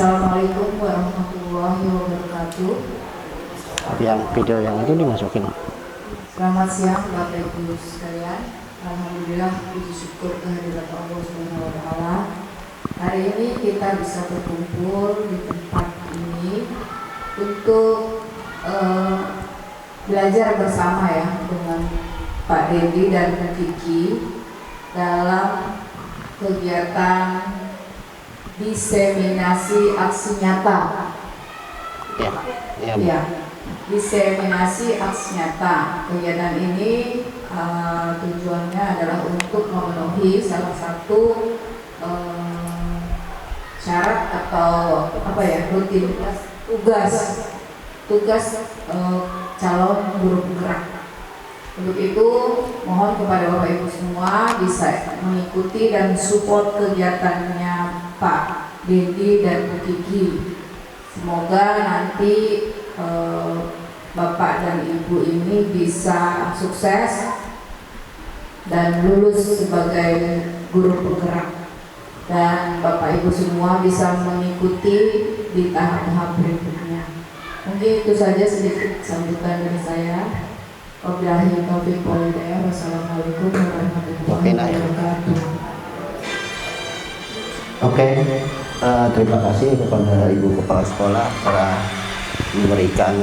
Assalamualaikum warahmatullahi wabarakatuh. Yang video yang itu dimasukin. Selamat siang Bapak Ibu sekalian. Alhamdulillah, puji syukur kehadirat Allah Subhanahu wa taala. Hari ini kita bisa berkumpul di tempat ini untuk belajar bersama ya dengan Pak Dedi dan Bu Kiki dalam kegiatan diseminasi aksi nyata. Ya. Diseminasi aksi nyata. Kegiatan ini tujuannya adalah untuk memenuhi salah satu syarat atau rutinitas tugas calon guru penggerak. Untuk itu mohon kepada Bapak Ibu semua bisa mengikuti dan support kegiatannya Pak Dedi dan Bu Kiki. Semoga nanti Bapak dan Ibu ini bisa sukses dan lulus sebagai guru penggerak, dan Bapak Ibu semua bisa mengikuti di tahap-tahap berikutnya. Mungkin itu saja sedikit sambutan dari saya. Wabillahi taufiq wal hidayah. Wassalamualaikum warahmatullahi wabarakatuh. Oke, terima kasih kepada Ibu Kepala Sekolah telah memberikan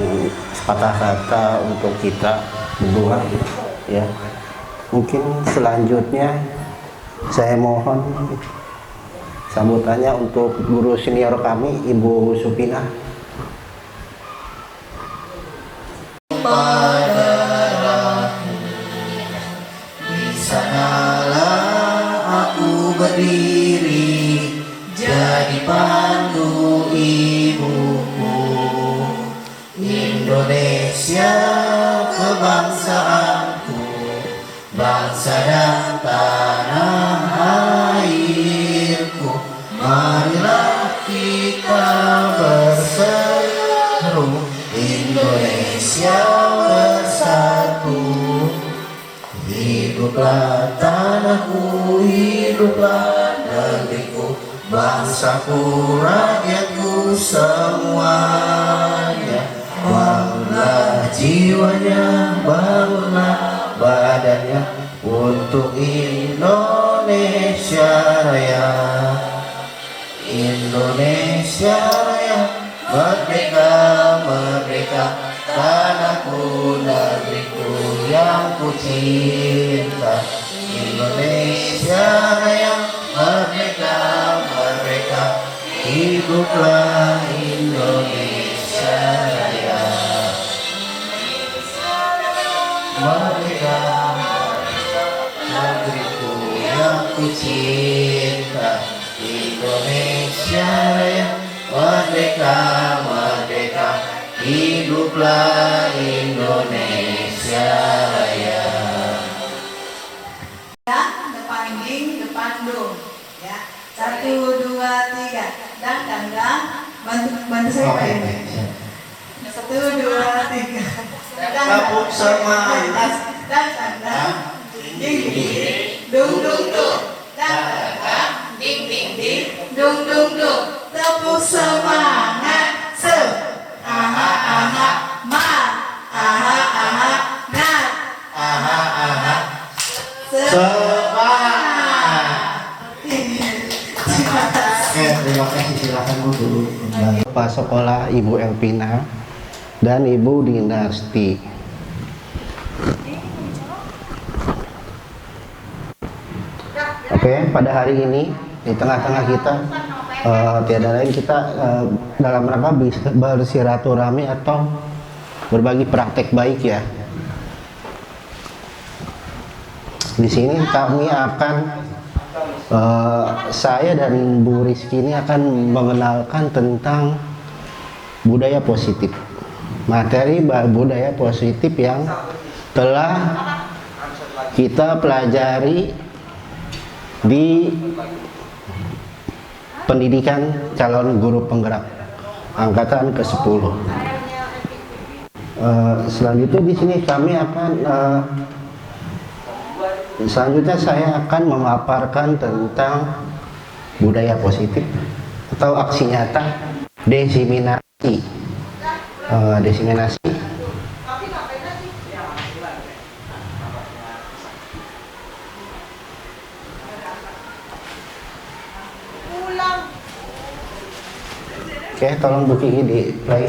sepatah kata untuk kita berdua ya. Mungkin selanjutnya saya mohon sambutannya untuk guru senior kami Ibu Supina. Aku berdiri jadi pandu ibuku, Indonesia kebangsaanku, bangsa dan tanah airku. Marilah kita berseru, Indonesia bersatu. Hiduplah tanahku, hiduplah negeriku, bangsaku, rakyatku semuanya. Bangunlah jiwanya, bangunlah badannya untuk Indonesia Raya. Indonesia Raya, merdeka, merdeka, tanahku, negeriku yang ku cinta. Indonesia Raya, merdeka, merdeka, hiduplah Indonesia Raya. Merdeka, negeriku yang ku cinta. Indonesia Raya, merdeka, merdeka, hiduplah Indonesia Raya. Depan ding, depan dong, ya. 1, 2, 3. Dan. Bantu saya Pak ini. 1, 2, 3. Kapuk sama Dan. Ding ding. Dung dung dung. Dan. Ding ding ding. Dung dung dung. Tepuk semangat. Aha aha ma. Aha aha na. aha aha Semangat. Terima kasih, silakan Bu dulu. Kepala Sekolah Ibu Elpina dan Ibu Dinasti. Oke, pada hari ini di tengah-tengah kita tiada lain kita dalam rangka bersilaturahmi atau berbagi praktek baik ya. Di sini kami akan saya dan Bu Rizky ini akan mengenalkan tentang budaya positif, materi budaya positif yang telah kita pelajari di pendidikan calon guru penggerak angkatan ke-10. Selanjutnya di sini kami akan selanjutnya saya akan memaparkan tentang budaya positif atau aksi nyata Desiminasi. Desiminasi. Oke, tolong Bu Kiki di play.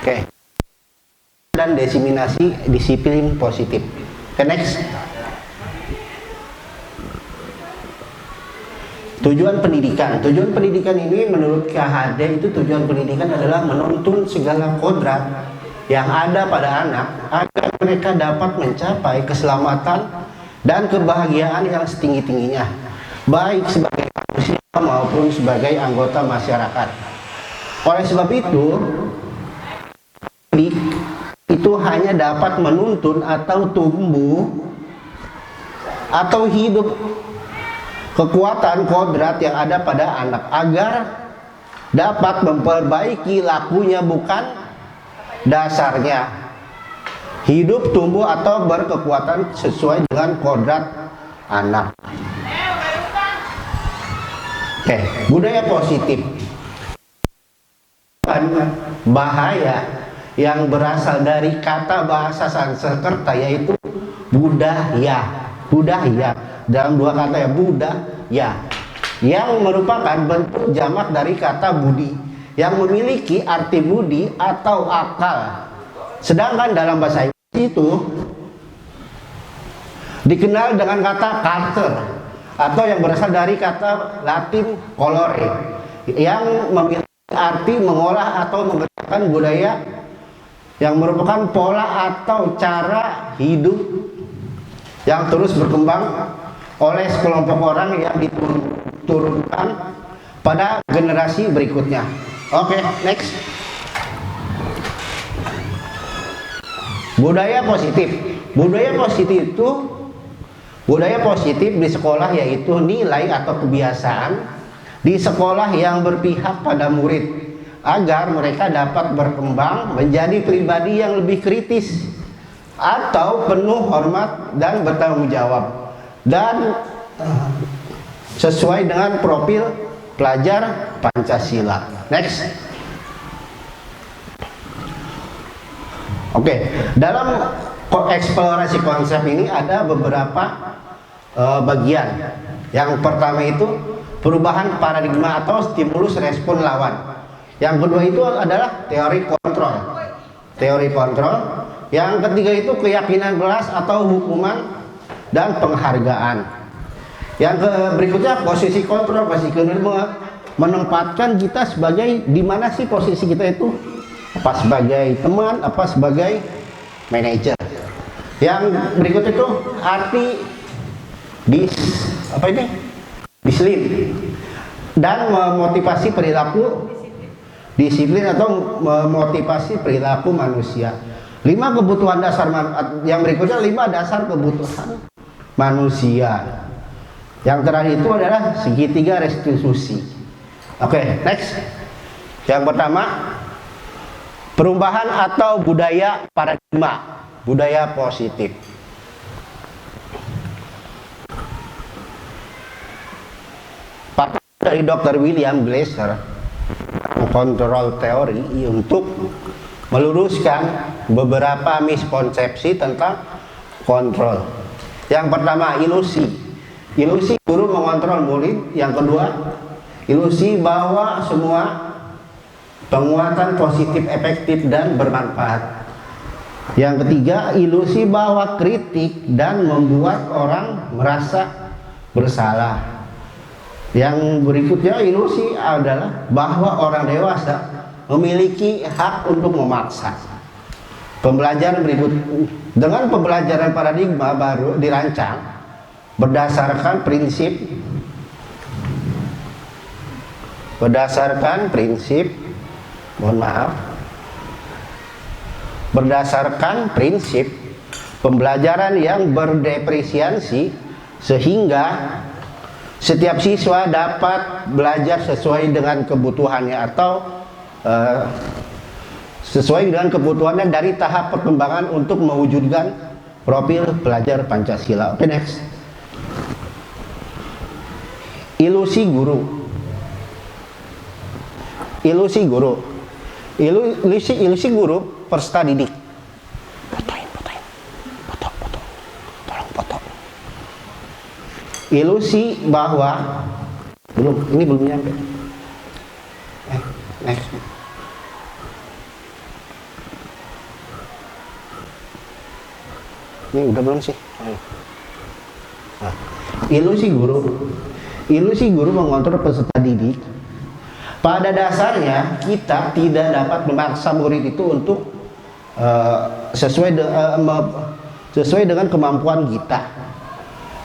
Oke. Dan desiminasi disiplin positif. Oke, next. Tujuan pendidikan. Tujuan pendidikan ini menurut KHD itu tujuan pendidikan adalah menuntun segala kodrat yang ada pada anak agar mereka dapat mencapai keselamatan dan kebahagiaan yang setinggi-tingginya, baik sebagai manusia maupun sebagai anggota masyarakat. Oleh sebab itu hanya dapat menuntun atau tumbuh atau hidup kekuatan kodrat yang ada pada anak agar dapat memperbaiki lakunya, bukan dasarnya. Hidup, tumbuh atau berkekuatan sesuai dengan kodrat anak. Oke, budaya positif. Bahaya yang berasal dari kata bahasa Sanskerta yaitu budaya. Budaya dalam dua kata ya, budaya, yang merupakan bentuk jamak dari kata budi yang memiliki arti budi atau akal. Sedangkan dalam bahasa Inggris itu dikenal dengan kata culture atau yang berasal dari kata Latin colore yang memiliki arti mengolah atau mengerjakan budaya yang merupakan pola atau cara hidup yang terus berkembang oleh sekelompok orang yang diturunkan pada generasi berikutnya. Oke, next. Budaya positif. Budaya positif di sekolah yaitu nilai atau kebiasaan di sekolah yang berpihak pada murid agar mereka dapat berkembang menjadi pribadi yang lebih kritis atau penuh hormat dan bertanggung jawab dan sesuai dengan profil pelajar Pancasila. Next. Oke, dalam eksplorasi konsep ini ada beberapa bagian. Yang pertama itu perubahan paradigma atau stimulus respon lawan. Yang kedua itu adalah teori kontrol. Teori kontrol. Yang ketiga itu keyakinan belas atau hukuman dan penghargaan. Yang berikutnya posisi kontrol. Posisi kedua menempatkan kita sebagai di mana sih posisi kita itu? Apa sebagai teman, apa sebagai manajer. Yang berikut itu arti disiplin dan memotivasi perilaku disiplin atau memotivasi perilaku manusia. 5 kebutuhan dasar yang berikutnya 5 dasar kebutuhan manusia. Yang terakhir itu adalah segitiga restitusi. Oke, next. Yang pertama, perubahan atau budaya paradigma, budaya positif. Pakar dari Dr. William Glasser, kontrol teori untuk meluruskan beberapa miskonsepsi tentang kontrol. Yang pertama, ilusi. Ilusi guru mengontrol murid. Yang kedua, ilusi bahwa semua penguatan positif efektif dan bermanfaat. Yang ketiga, ilusi bahwa kritik dan membuat orang merasa bersalah. Yang berikutnya, ilusi adalah bahwa orang dewasa memiliki hak untuk memaksa. Pembelajaran berikut dengan pembelajaran paradigma baru dirancang berdasarkan prinsip pembelajaran yang berdepresiasi sehingga setiap siswa dapat belajar sesuai dengan kebutuhannya atau sesuai dengan kebutuhannya dari tahap perkembangan untuk mewujudkan profil pelajar Pancasila. Oke, next. Ilusi guru. Ilusi guru. Ilusi guru peserta didik. Tolong. Ilusi bahwa ini belum nyampe. Next. Ini udah belum sih? Nah, ilusi guru mengontrol peserta didik. Pada dasarnya kita tidak dapat memaksa murid itu untuk sesuai dengan kemampuan kita.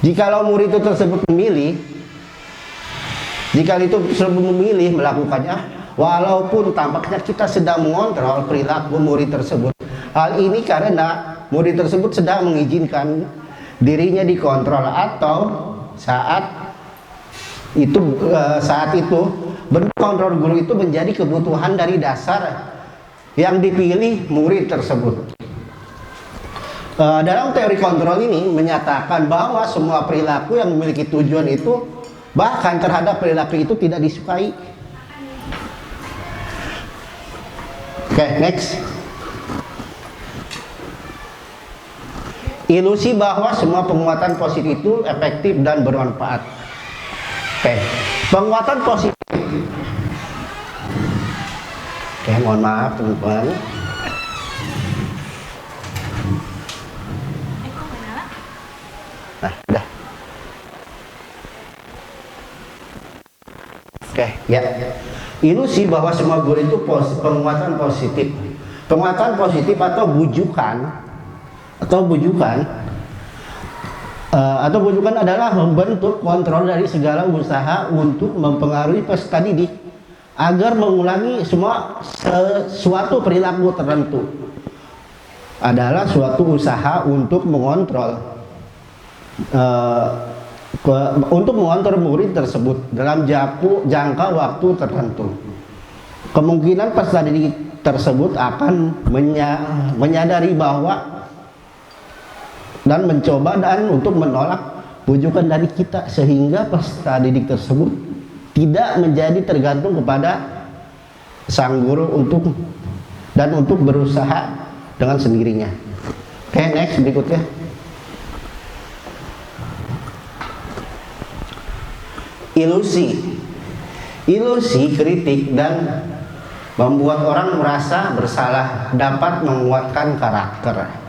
Jikalau murid itu tersebut memilih melakukannya, walaupun tampaknya kita sedang mengontrol perilaku murid tersebut. Hal ini karena murid tersebut sedang mengizinkan dirinya dikontrol, atau saat itu bentuk kontrol guru itu menjadi kebutuhan dari dasar yang dipilih murid tersebut. Dalam teori kontrol ini menyatakan bahwa semua perilaku yang memiliki tujuan itu, bahkan terhadap perilaku itu tidak disukai. Oke, next. Ilusi bahwa semua penguatan positif itu efektif dan bermanfaat. Oke, penguatan positif. Oke, mohon maaf teman-teman. Nah, udah. Oke, ya. Ilusi bahwa semua guru itu penguatan positif. Penguatan positif atau bujukan adalah membentuk kontrol dari segala usaha untuk mempengaruhi peserta didik agar mengulangi suatu perilaku tertentu. Adalah suatu usaha untuk mengontrol murid tersebut dalam jangka waktu tertentu. Kemungkinan peserta didik tersebut akan menyadari bahwa dan mencoba dan untuk menolak bujukan dari kita, sehingga peserta didik tersebut tidak menjadi tergantung kepada sang guru untuk berusaha dengan sendirinya. Oke, next, berikutnya. Ilusi kritik dan membuat orang merasa bersalah dapat menguatkan karakter.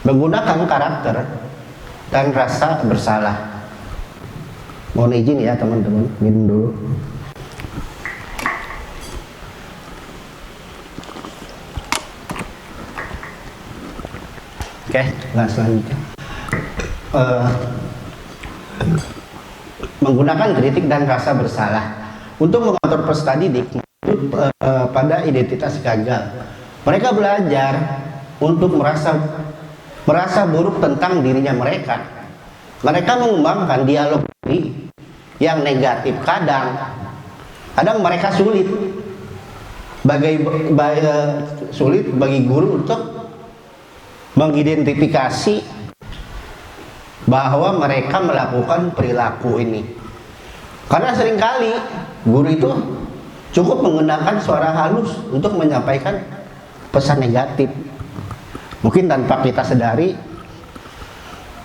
Menggunakan karakter dan rasa bersalah. Mohon izin ya teman-teman, minum dulu. Oke, selanjutnya. Menggunakan kritik dan rasa bersalah untuk mengatur peserta didik pada identitas gagal. Mereka belajar untuk merasa buruk tentang dirinya mereka. Mereka mengembangkan dialog diri yang negatif. Kadang mereka sulit bagi guru untuk mengidentifikasi bahwa mereka melakukan perilaku ini. Karena seringkali guru itu cukup menggunakan suara halus untuk menyampaikan pesan negatif. Mungkin tanpa kita sadari,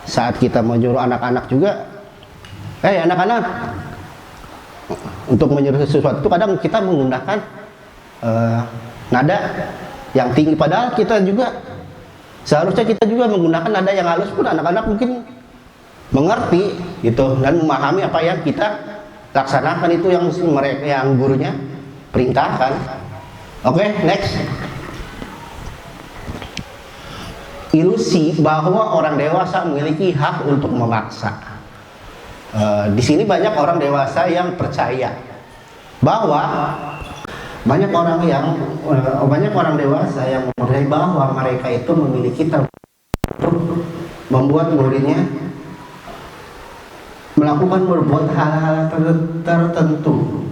saat kita menyuruh anak-anak juga, anak-anak, untuk menyuruh sesuatu, kadang kita menggunakan nada yang tinggi. Padahal seharusnya kita juga menggunakan nada yang halus, pun anak-anak mungkin mengerti gitu dan memahami apa yang kita laksanakan, itu yang gurunya perintahkan. Oke, next. Ilusi bahwa orang dewasa memiliki hak untuk memaksa. Di sini banyak orang dewasa yang percaya bahwa banyak orang dewasa yang mempercayai bahwa mereka itu memiliki untuk membuat muridnya berbuat hal-hal tertentu.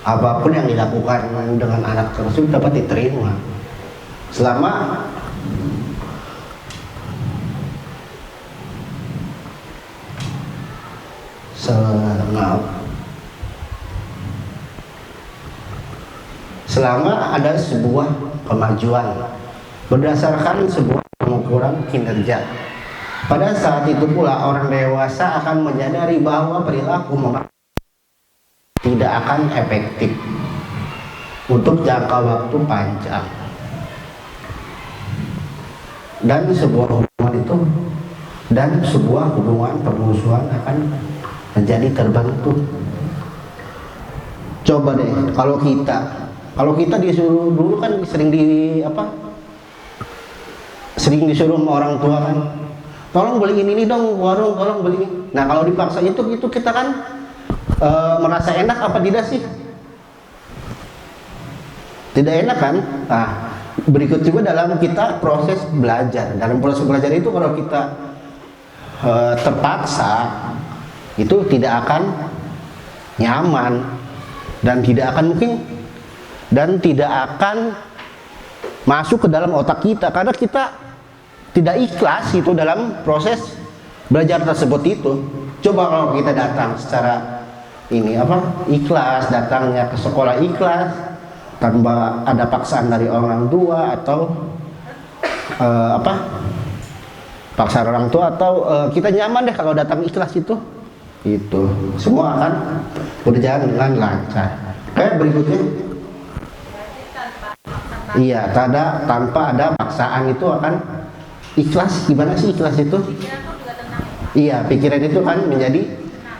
apapun yang dilakukan dengan anak tersebut dapat diterima selama selama ada sebuah kemajuan berdasarkan sebuah pengukuran kinerja. Pada saat itu pula orang dewasa akan menyadari bahwa perilaku tidak akan efektif untuk jangka waktu panjang, dan sebuah hubungan permusuhan akan menjadi terbentuk. Coba deh kalau kita disuruh, dulu kan sering disuruh sama orang tua kan, tolong beliin ini dong warung, tolong beliin. Nah kalau dipaksa itu kita kan merasa enak apa tidak sih? Tidak enak kan? Nah, berikut juga dalam kita proses belajar. Dalam proses belajar itu kalau kita terpaksa, itu tidak akan nyaman dan tidak akan masuk ke dalam otak kita, karena kita tidak ikhlas itu dalam proses belajar tersebut itu. Coba kalau kita datang secara ikhlas, datangnya ke sekolah ikhlas tanpa ada paksaan dari orang tua atau paksaan orang tua, atau kita nyaman deh kalau datang ikhlas itu semua akan berjalan dengan lancar. Berikutnya, iya, tanpa ada paksaan itu akan ikhlas. Gimana sih ikhlas itu? Iya, pikiran itu kan menjadi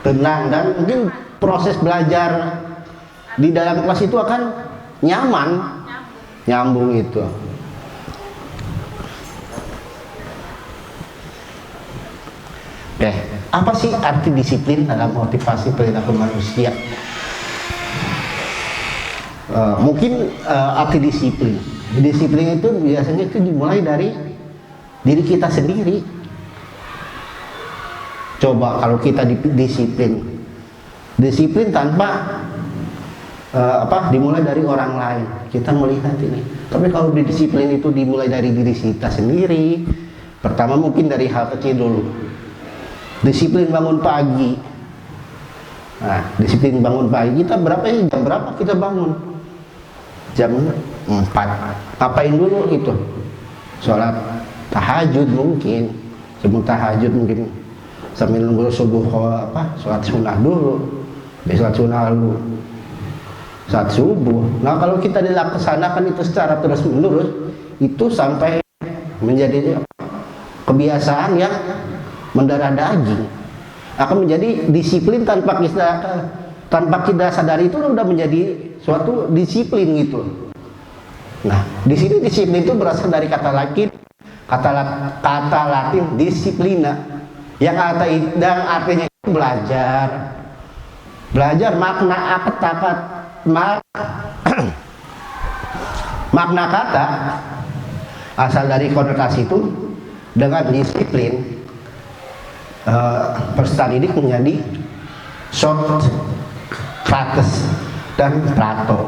tenang, dan mungkin proses belajar di dalam kelas itu akan nyambung itu. Apa sih arti disiplin dalam motivasi perilaku manusia? Mungkin arti disiplin itu biasanya itu dimulai dari diri kita sendiri. Coba kalau kita disiplin tanpa dimulai dari orang lain, kita melihat ini. Tapi kalau disiplin itu dimulai dari diri kita sendiri, pertama mungkin dari hal kecil dulu. Disiplin bangun pagi. Nah, disiplin bangun pagi, jam berapa kita bangun? Jam 4. Ngapain dulu itu? Sholat tahajud mungkin. Sebelum tahajud mungkin sambil nunggu subuh sholat sunnah dulu. Sholat sunnah dulu. Saat subuh. Nah, kalau kita dilaksanakan itu secara terus menerus, itu sampai menjadi kebiasaan yang mendarah daging, akan menjadi disiplin tanpa kita sadari, itu udah menjadi suatu disiplin gitu. Nah, di sini disiplin itu berasal dari kata Latin disiplina, yang artinya itu belajar makna kata asal dari konotasi itu dengan disiplin. Peserta didik menjadi Socrates dan Plato.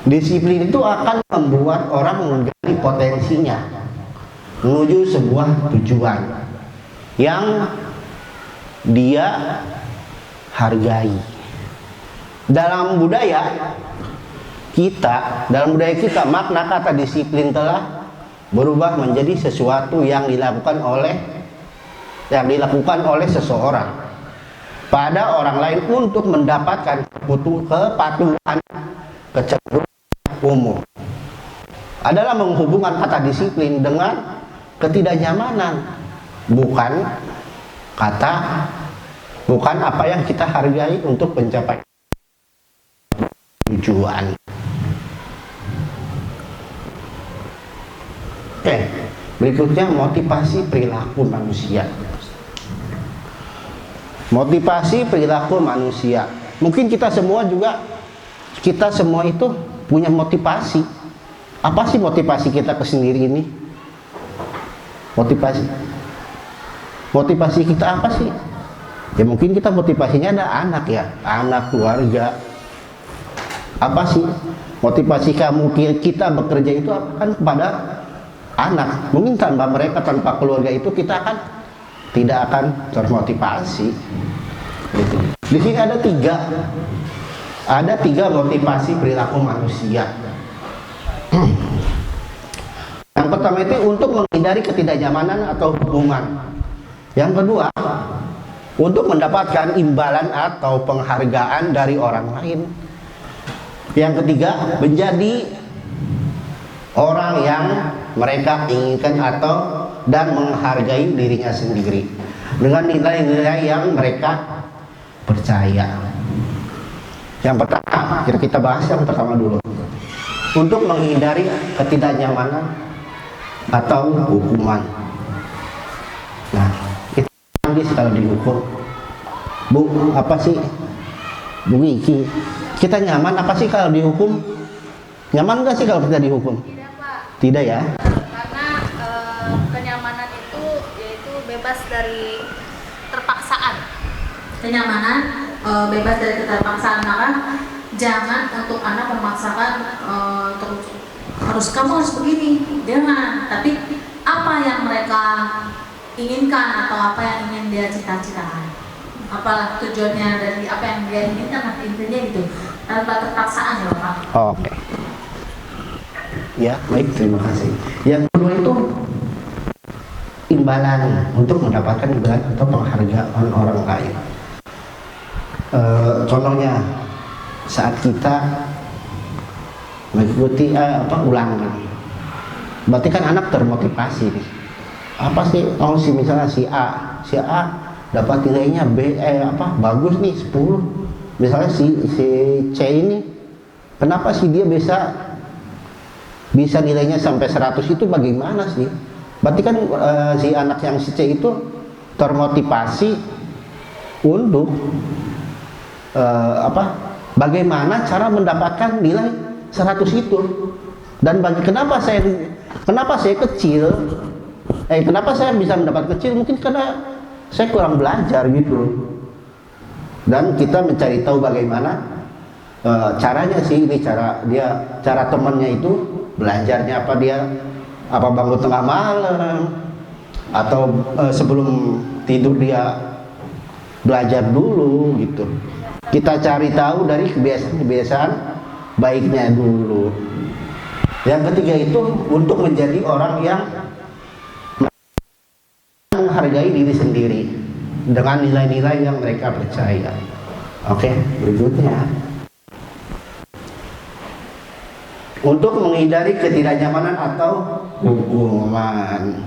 Disiplin itu akan membuat orang menggali potensinya menuju sebuah tujuan yang dia hargai. Dalam budaya kita, makna kata disiplin telah berubah menjadi sesuatu yang dilakukan oleh seseorang pada orang lain untuk mendapatkan kepatuhan, kecenderungan umum. Adalah menghubungkan kata disiplin dengan ketidaknyamanan, bukan apa yang kita hargai untuk mencapai tujuan. Berikutnya motivasi perilaku manusia. Motivasi perilaku manusia. Mungkin kita semua itu punya motivasi. Apa sih motivasi kita ke sendiri ini? Motivasi kita apa sih? Ya mungkin kita motivasinya ada anak, keluarga, Apa sih motivasi kita bekerja itu kan kepada anak. Mungkin tanpa mereka, tanpa keluarga itu kita akan tidak akan termotivasi. Gitu. Di sini ada tiga motivasi perilaku manusia. Yang pertama itu untuk menghindari ketidaknyamanan atau hubungan. Yang kedua, untuk mendapatkan imbalan atau penghargaan dari orang lain. Yang ketiga, menjadi orang yang mereka inginkan dan menghargai dirinya sendiri dengan nilai-nilai yang mereka percaya. Yang pertama, kita bahas yang pertama dulu. Untuk menghindari ketidaknyamanan atau hukuman. Nah, kita kalau dihukum, Bu, apa sih, Bu Wiki? Kita nyaman apa sih kalau dihukum? Nyaman nggak sih kalau kita dihukum? Tidak, Pak. Tidak ya? Karena kenyamanan itu yaitu bebas dari terpaksaan. Kenyamanan bebas dari keterpaksaan, maka jangan untuk anak memaksakan kamu harus begini, jangan. Tapi apa yang mereka inginkan atau apa yang ingin dia cita-citakan, apalah tujuannya dari apa yang dia inginkan, intinya gitu, tanpa terpaksaan ya Pak. Oke. Ya, baik, terima kasih. Yang kedua itu imbalan, untuk mendapatkan imbalan atau penghargaan orang lain. Contohnya saat kita mengikuti ulangan, berarti kan anak termotivasi nih. Apa sih? Oh, misalnya si A dapat nilainya bagus nih 10. Misalnya si C ini, kenapa sih dia bisa nilainya sampai 100 itu bagaimana sih? Berarti kan si anak yang si C itu termotivasi untuk bagaimana cara mendapatkan nilai 100 itu. Dan kenapa saya kecil? Kenapa saya bisa mendapat kecil? Mungkin karena saya kurang belajar gitu. Dan kita mencari tahu bagaimana caranya sih, ini cara temannya itu belajarnya apa bangun tengah malam atau sebelum tidur dia belajar dulu gitu. Kita cari tahu dari kebiasaan baiknya dulu. Yang ketiga itu untuk menjadi orang yang menghargai diri sendiri dengan nilai-nilai yang mereka percaya. Oke, berikutnya. Untuk menghindari ketidaknyamanan atau hukuman.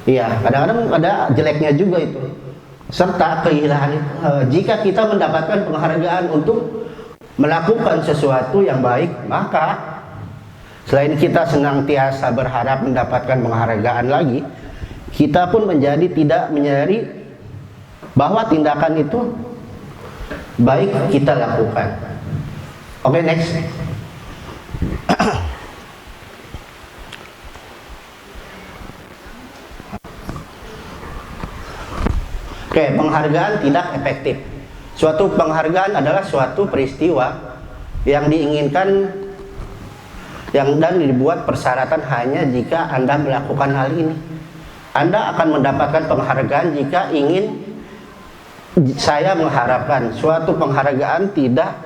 Iya, kadang-kadang ada jeleknya juga itu. Serta kehilangan itu. Jika kita mendapatkan penghargaan untuk melakukan sesuatu yang baik, maka selain kita senantiasa berharap mendapatkan penghargaan lagi, kita pun menjadi tidak menyadari bahwa tindakan itu baik kita lakukan. Oke, next. Oke, penghargaan tidak efektif. Suatu penghargaan adalah suatu peristiwa yang diinginkan dan dibuat persyaratan hanya jika Anda melakukan hal ini. Anda akan mendapatkan penghargaan jika saya mengharapkan suatu penghargaan tidak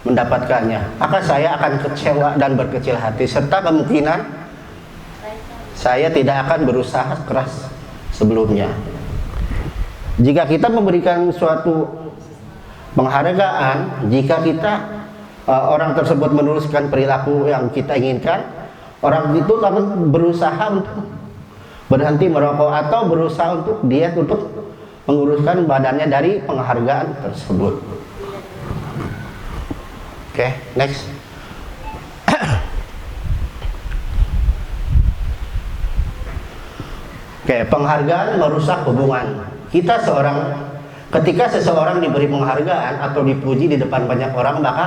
mendapatkannya, maka saya akan kecewa dan berkecil hati, serta kemungkinan saya tidak akan berusaha keras sebelumnya. Jika kita memberikan suatu penghargaan, jika orang tersebut meneruskan perilaku yang kita inginkan, orang itu akan berusaha untuk berhenti merokok atau berusaha untuk diet untuk menguruskan badannya dari penghargaan tersebut. Oke, next. Oke, penghargaan merusak hubungan. Ketika seseorang diberi penghargaan atau dipuji di depan banyak orang, maka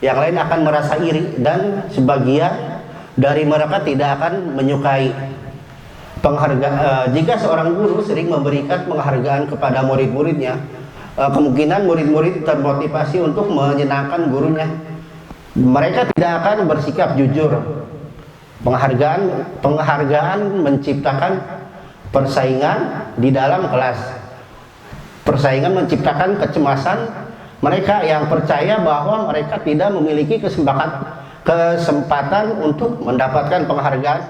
yang lain akan merasa iri dan sebagian dari mereka tidak akan menyukai penghargaan. Jika seorang guru sering memberikan penghargaan kepada murid-muridnya, kemungkinan murid-murid termotivasi untuk menyenangkan gurunya. Mereka tidak akan bersikap jujur. Penghargaan menciptakan persaingan di dalam kelas. Persaingan menciptakan kecemasan mereka yang percaya bahwa mereka tidak memiliki kesempatan untuk mendapatkan penghargaan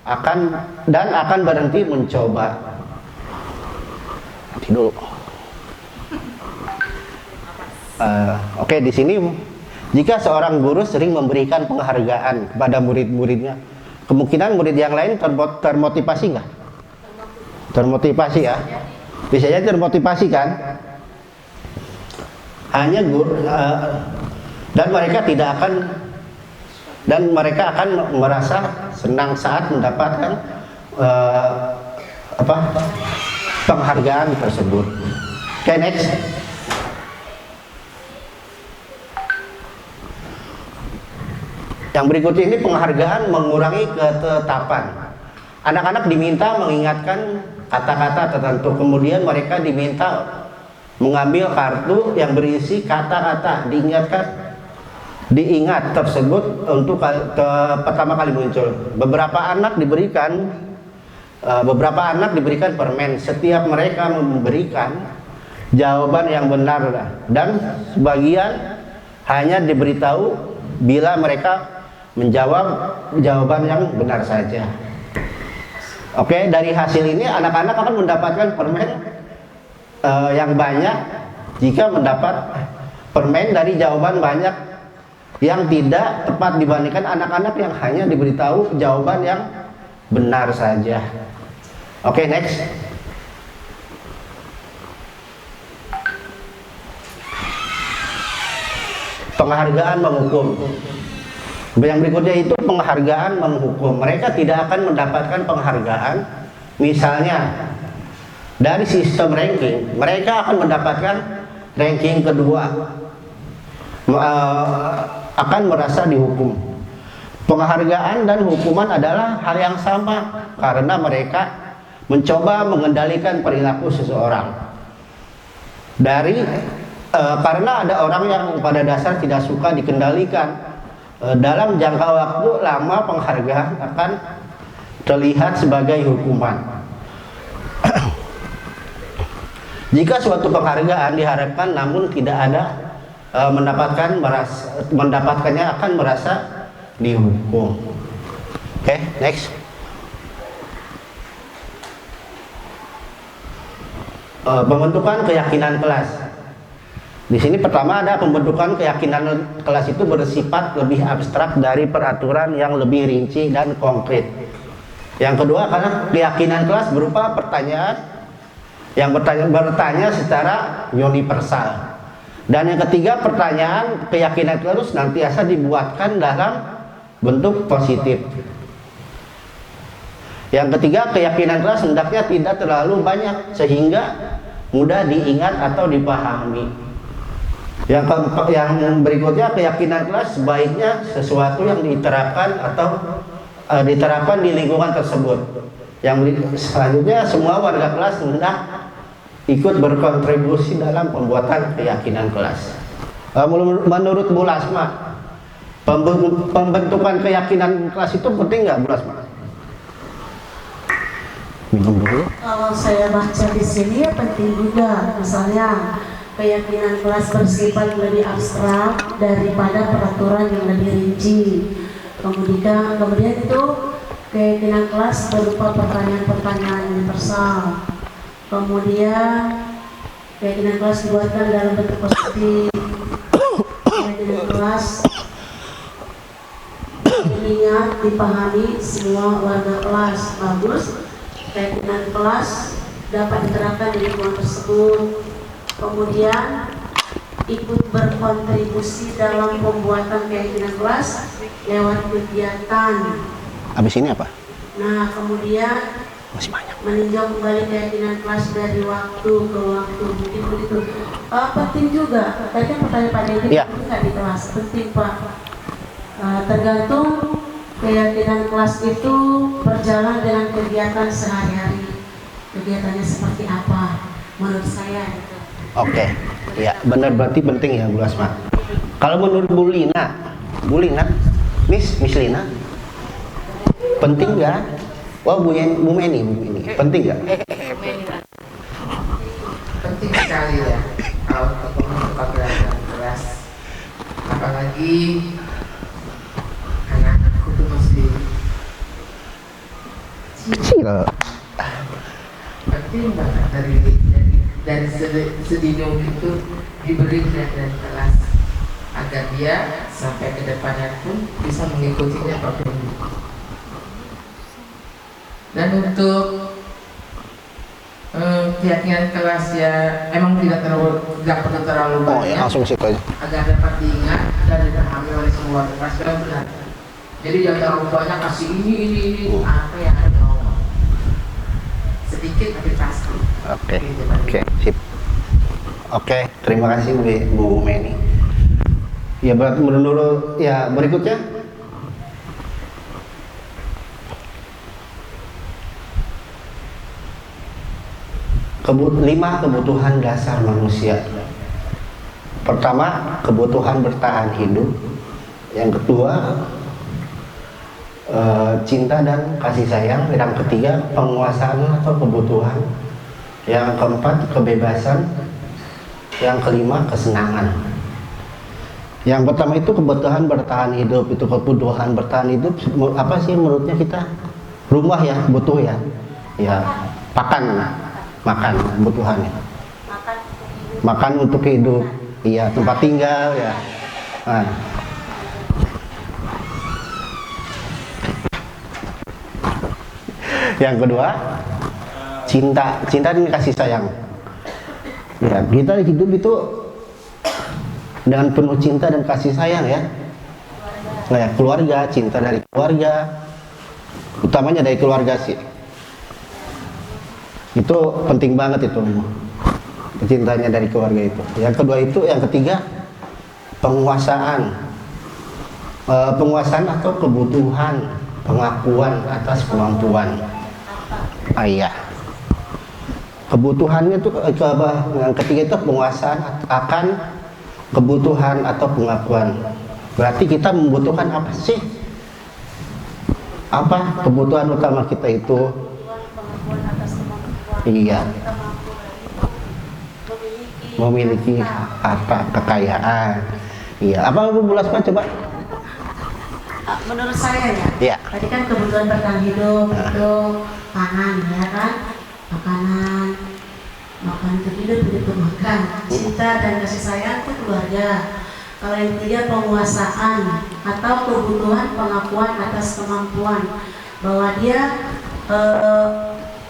akan berhenti mencoba. Nanti dulu. Oke, di sini jika seorang guru sering memberikan penghargaan kepada murid-muridnya, kemungkinan murid yang lain termotivasi nggak? Termotivasi ya. Bisa jadi termotivasi kan? Hanya guru dan mereka akan merasa senang saat mendapatkan penghargaan tersebut. Oke, next. Yang berikutnya ini penghargaan mengurangi ketetapan. Anak-anak diminta mengingatkan kata-kata tertentu, kemudian mereka diminta mengambil kartu yang berisi kata-kata diingat tersebut untuk pertama kali muncul. Beberapa anak diberikan permen. Setiap mereka memberikan jawaban yang benar dan sebagian hanya diberitahu bila mereka menjawab jawaban yang benar saja. Oke, dari hasil ini anak-anak akan mendapatkan permen yang banyak jika mendapat permen dari jawaban banyak yang tidak tepat dibandingkan anak-anak yang hanya diberitahu jawaban yang benar saja. Oke, next. Penghargaan menghukum. Yang berikutnya itu penghargaan menghukum. Mereka tidak akan mendapatkan penghargaan. Misalnya dari sistem ranking, mereka akan mendapatkan ranking kedua, akan merasa dihukum. Penghargaan dan hukuman adalah hal yang sama karena mereka mencoba mengendalikan perilaku seseorang. Karena ada orang yang pada dasar tidak suka dikendalikan. Dalam jangka waktu lama penghargaan akan terlihat sebagai hukuman. Jika suatu penghargaan diharapkan namun tidak ada mendapatkannya akan merasa dihukum. Oke, next. Pembentukan keyakinan kelas. Di sini pertama ada pembentukan keyakinan kelas itu bersifat lebih abstrak dari peraturan yang lebih rinci dan konkret. Yang kedua karena keyakinan kelas berupa pertanyaan yang bertanya secara universal. Dan yang ketiga pertanyaan keyakinan kelas senantiasa dibuatkan dalam bentuk positif. Yang ketiga keyakinan kelas hendaknya tidak terlalu banyak sehingga mudah diingat atau dipahami. Yang berikutnya keyakinan kelas sebaiknya sesuatu yang diterapkan di lingkungan tersebut. Yang selanjutnya semua warga kelas hendak ikut berkontribusi dalam pembuatan keyakinan kelas. Menurut Bu Lasma, pembentukan keyakinan kelas itu penting nggak, Bu Lasma? Minum dulu. Kalau saya baca di sini ya penting juga. Misalnya keyakinan kelas bersifat lebih abstrak daripada peraturan yang lebih rinci. Kemudian itu keyakinan kelas berupa pertanyaan-pertanyaan universal. Kemudian keyakinan kelas dibuatkan dalam bentuk positif. Keyakinan kelas diingat, dipahami semua warga kelas. Bagus. Keyakinan kelas dapat diterapkan di lingkungan tersebut. Kemudian ikut berkontribusi dalam pembuatan keyakinan kelas lewat kegiatan. Habis ini apa? Nah, kemudian Masih banyak. meninjau kembali keyakinan kelas dari waktu ke waktu, mungkin begitu. Penting juga. Tadi kan pertanyaan Pak Deddy, Ya. nggak di kelas? Penting Pak. Tergantung keyakinan kelas itu berjalan dengan kegiatan sehari-hari. Kegiatannya seperti apa? Menurut saya gitu. Oke, ya benar, berarti penting ya Bu Asma. Kalau menurut Bu Lina, Miss Lina, penting nggak? Wah, Bu Meni, penting nggak? Penting sekali ya kalau untuk membuka pelajaran kelas, apalagi anak-anakku tuh masih Kecil. penting banget dari sedini itu diberi pelajaran kelas agar dia sampai ke depannya pun bisa mengikutinya apapun. Dan untuk keyakinan kelas ya emang tidak perlu terlalu Oh ya, banyak langsung situ aja. agar dapat diingat dan dipahami oleh semua kelas yang benar. Jadi jangan terlalu banyak kasih ini apa yang ada mau. Sedikit tapi pasti. Oke, sip. Oke, terima kasih Bu Meni. Ya menurut ya berikutnya. Lima kebutuhan dasar manusia. Pertama, kebutuhan bertahan hidup. Yang kedua, cinta dan kasih sayang. Yang ketiga, penguasaan atau kebutuhan. Yang keempat, kebebasan. Yang kelima, kesenangan. Yang pertama itu kebutuhan bertahan hidup. Itu kebutuhan bertahan hidup apa sih menurutnya kita? Rumah ya, butuh ya. Ya, makan kebutuhannya. Makan untuk hidup. Iya, tempat tinggal ya. Nah. Yang kedua, cinta dan kasih sayang. Ya, kita hidup itu dengan penuh cinta dan kasih sayang ya. Nah, ya, keluarga, cinta dari keluarga, utamanya dari keluarga sih. Itu penting banget itu, cintanya dari keluarga itu. Yang kedua itu, yang ketiga, penguasaan atau kebutuhan, pengakuan atas kemampuan. Iya. Kebutuhannya itu yang ketiga itu penguasaan akan kebutuhan atau pengakuan. Berarti kita membutuhkan apa sih? Apa kebutuhan utama kita itu? Iya. Memiliki apa? Kekayaan. Iya. Apa Bu Lasma coba? Menurut saya ya, Iya. tadi kan kebutuhan bertahan hidup itu pangan ya kan, makan untuk hidup makan, cinta dan kasih sayang itu keluarga. Kalau yang ketiga penguasaan atau kebutuhan pengakuan atas kemampuan, bahwa dia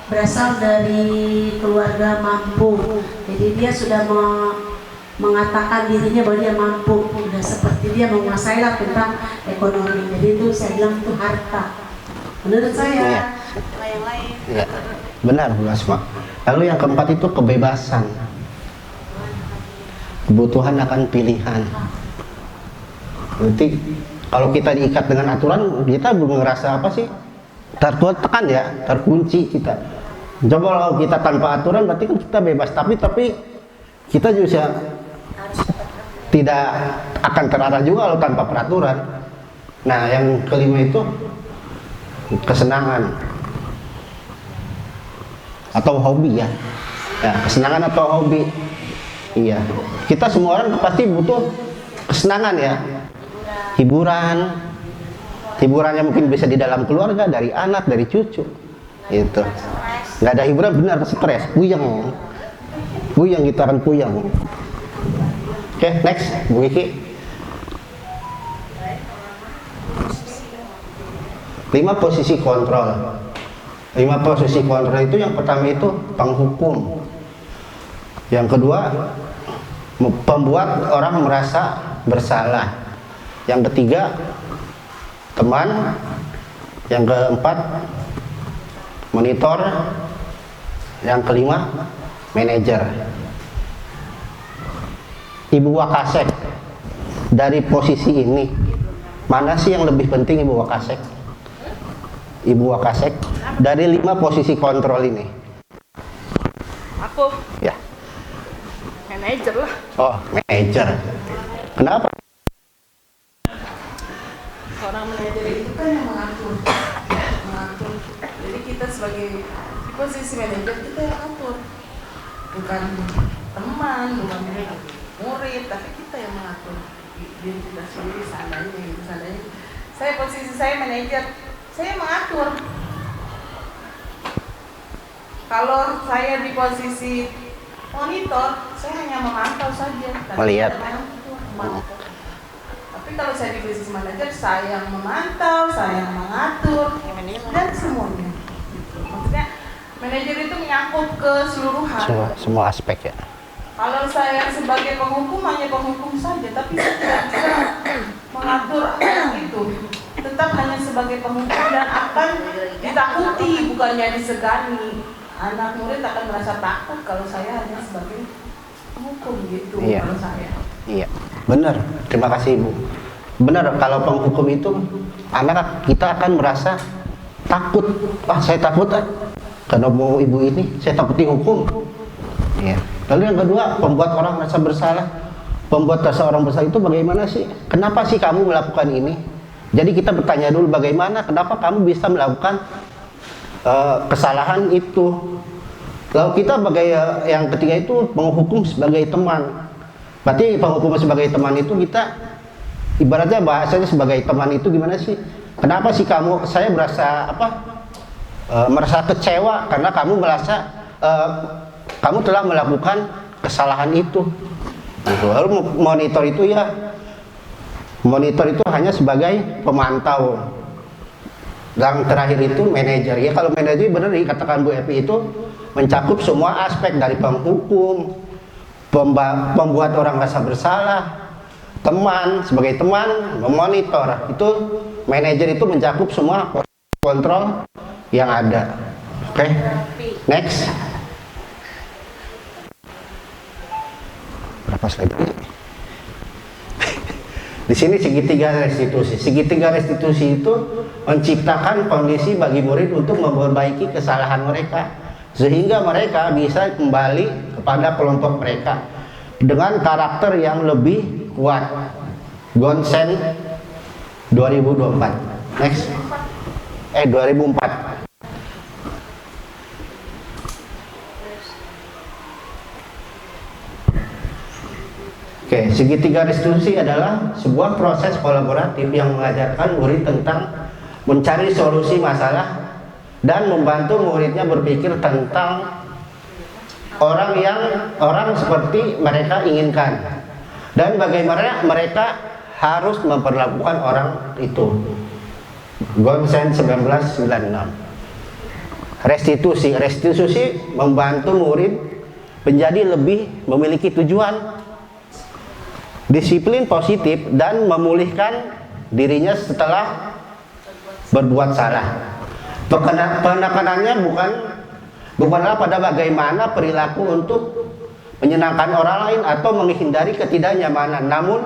berasal dari keluarga mampu, jadi dia sudah mengatakan dirinya bahwa dia mampu, sudah seperti dia menguasai lah tentang ekonomi. Jadi itu saya bilang itu harta. Menurut saya. Iya. Yang lain. Ya, benar Bu Asma. Lalu yang keempat itu kebebasan. Kebutuhan akan pilihan. Berarti kalau kita diikat dengan aturan, kita belum ngerasa apa sih? Tertekan ya, terkunci kita. Coba kalau kita tanpa aturan, berarti kan kita bebas. Tapi kita juga tidak akan terarah juga kalau tanpa peraturan. Nah, yang kelima itu kesenangan atau hobi ya. Ya, kesenangan atau hobi. Iya. Kita semua orang pasti butuh kesenangan ya. Hiburannya mungkin bisa di dalam keluarga, dari anak, dari cucu. Itu. Nggak ada hiburan benar stres, puyeng kita akan puyeng. Oke, next, Bu Kiki. 5 posisi kontrol. 5 posisi kontrol itu yang pertama itu penghukum. Yang kedua, pembuat orang merasa bersalah. Yang ketiga, teman. Yang keempat, monitor. Yang kelima, manajer. Ibu Wakasek, dari posisi ini mana sih yang lebih penting Ibu Wakasek? Ibu Wakasek dari 5 posisi kontrol ini. Aku Ya. Manajer lah. Oh, manajer. Kenapa? Seorang manajer itu kan yang mengatur. Jadi kita sebagai di posisi manajer kita yang atur. Bukan teman, bukan murid, tapi kita yang mengatur diri kita sendiri seandainya gitu. Seandainya saya posisi saya manajer, saya mengatur. Kalau saya di posisi monitor, saya hanya memantau saja. Melihat. Memantau. Tapi kalau saya di posisi manajer, saya yang memantau, saya yang mengatur, dan semuanya. Maksudnya manajer itu menyangkut keseluruhan. Semua aspek ya. Kalau saya sebagai penghukum hanya penghukum saja, tapi saya tidak bisa mengatur anak itu. Tetap hanya sebagai penghukum dan akan ditakuti, bukannya disegani. Anak murid akan merasa takut kalau saya hanya sebagai penghukum gitu. Iya. Kalau saya. Iya, benar. Terima kasih Ibu. Benar, kalau penghukum itu anak kita akan merasa takut. Wah, saya takut karena mau ibu ini, saya takut dihukum. Iya. Lalu yang kedua, pembuat orang merasa bersalah. Pembuat rasa orang bersalah itu bagaimana sih? Kenapa sih kamu melakukan ini? Jadi kita bertanya dulu bagaimana, kenapa kamu bisa melakukan kesalahan itu? Lalu kita sebagai yang ketiga itu menghukum sebagai teman. Berarti penghukum sebagai teman itu kita ibaratnya bahasanya sebagai teman itu gimana sih? Kenapa sih kamu? Saya merasa merasa kecewa karena kamu merasa kamu telah melakukan kesalahan itu. Gitu. Lalu monitor itu ya, monitor itu hanya sebagai pemantau. Dan terakhir itu manajer. Ya kalau manajer benar dikatakan Bu Epi itu mencakup semua aspek dari penghukum, pembuat orang rasa bersalah, teman sebagai teman, memonitor. Itu manajer itu mencakup semua kontrol yang ada. Oke, next. Berapa slide ini? Di sini segitiga restitusi. Segitiga restitusi itu menciptakan kondisi bagi murid untuk memperbaiki kesalahan mereka sehingga mereka bisa kembali kepada kelompok mereka dengan karakter yang lebih kuat. Gonsen 2024. Next. 2004. Oke, segitiga restitusi adalah sebuah proses kolaboratif yang mengajarkan murid tentang mencari solusi masalah dan membantu muridnya berpikir tentang orang seperti mereka inginkan dan bagaimana mereka harus memperlakukan orang itu. Gonsen 1996. Restitusi membantu murid menjadi lebih memiliki tujuan, disiplin positif dan memulihkan dirinya setelah berbuat salah. Penekanannya bukanlah pada bagaimana perilaku untuk menyenangkan orang lain atau menghindari ketidaknyamanan, namun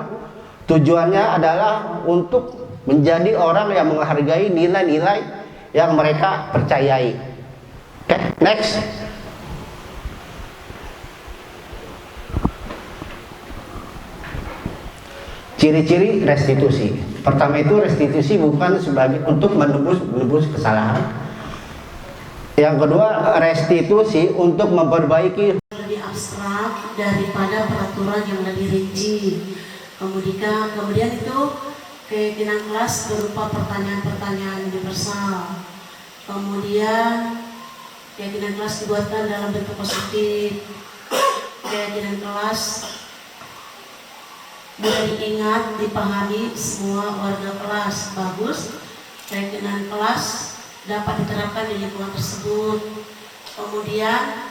tujuannya adalah untuk menjadi orang yang menghargai nilai-nilai yang mereka percayai. Oke, next. Ciri-ciri restitusi. Pertama itu restitusi bukan sebagai untuk menebus kesalahan. Yang kedua, restitusi untuk memperbaiki. Lebih abstrak daripada peraturan yang lebih rinci. Kemudian itu keyakinan kelas berupa pertanyaan-pertanyaan universal. Kemudian keyakinan kelas dibuatkan dalam bentuk positif. Keyakinan kelas mudah diingat, dipahami semua warga kelas. Bagus. Keyakinan kelas dapat diterapkan di lingkungan tersebut. Kemudian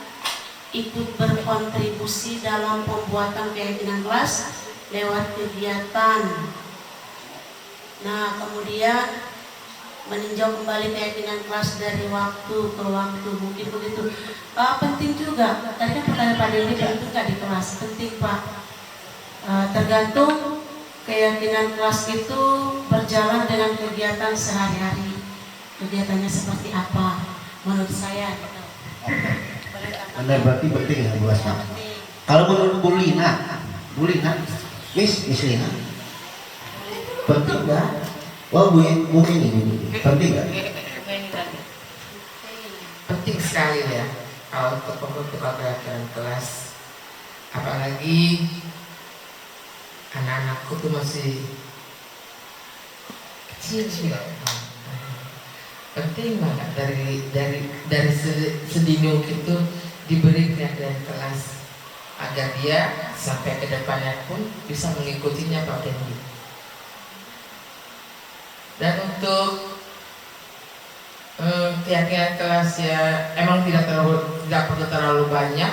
ikut berkontribusi dalam pembuatan keyakinan kelas lewat kegiatan. Nah, kemudian meninjau kembali keyakinan kelas dari waktu ke waktu, mungkin begitu. Penting juga. Tadi kan pertanyaan Pak Dewi itu nggak di kelas. Penting Pak. Tergantung keyakinan kelas itu berjalan dengan kegiatan sehari-hari. Kegiatannya seperti apa? Menurut saya gitu. Anda berarti penting ya Bu Asma. Kalau menurut Bu Lina, Miss Lina, penting nggak? Oh Bu ini penting nggak? Penting sekali ya kalau untuk pembentukan gerakan kelas, apalagi anak-anakku tuh masih kecil. Penting banget dari sedini mungkin tuh diberi gerakan kelas agar dia sampai ke depannya pun bisa mengikutinya Pak Dendi. Dan untuk keyakinan kelas ya emang tidak perlu terlalu banyak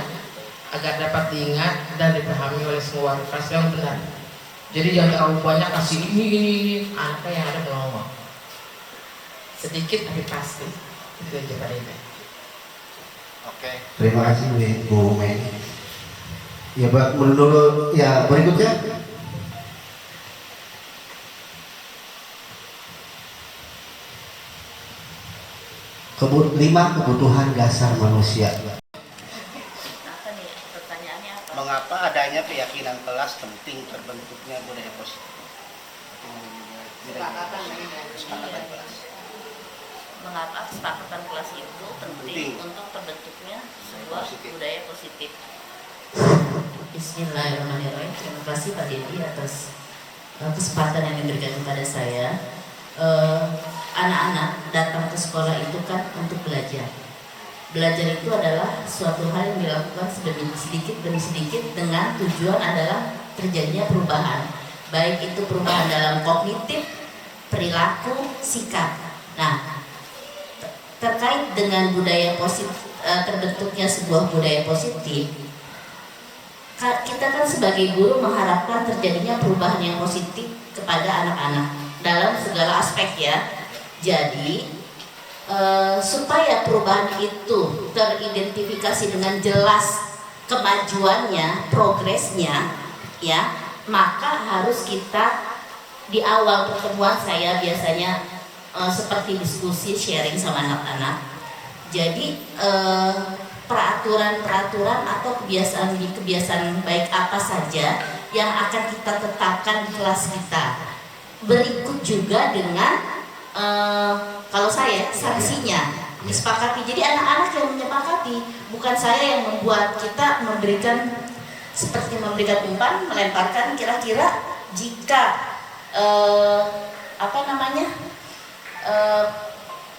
agar dapat diingat dan dipahami oleh semua warga kelas yang benar. Jadi jangan terlalu banyak kasih ini anaknya yang ada ngomong. Sedikit tapi pasti. Itu aja Pak Dendi. Oke. Terima kasih Bu Meni. Ya Pak, menurut ya berikutnya. Lima kebutuhan dasar manusia. Mengapa adanya keyakinan kelas penting terbentuknya budaya positif? Kesepakatan kelas. Mengapa kesepakatan kelas itu penting untuk terbentuknya sebuah budaya positif? Bismillahirrahmanirrahim. Terima kasih Pak Dendi atas kesempatan yang diberikan kepada saya. Anak-anak datang ke sekolah itu kan untuk belajar. Belajar itu adalah suatu hal yang dilakukan sedikit demi sedikit dengan tujuan adalah terjadinya perubahan. Baik itu perubahan dalam kognitif, perilaku, sikap. Nah, terkait dengan budaya positif, terbentuknya sebuah budaya positif, kita kan sebagai guru mengharapkan terjadinya perubahan yang positif kepada anak-anak dalam segala aspek ya. Jadi supaya perubahan itu teridentifikasi dengan jelas kemajuannya, progresnya, ya, maka harus kita di awal pertemuan saya biasanya seperti diskusi sharing sama anak-anak. Jadi peraturan-peraturan atau kebiasaan baik apa saja yang akan kita tetapkan di kelas kita. Berikut juga dengan kalau saya sanksinya disepakati. Jadi anak-anak yang menyepakati, bukan saya yang membuat. Kita memberikan seperti memberikan umpan, melemparkan kira-kira jika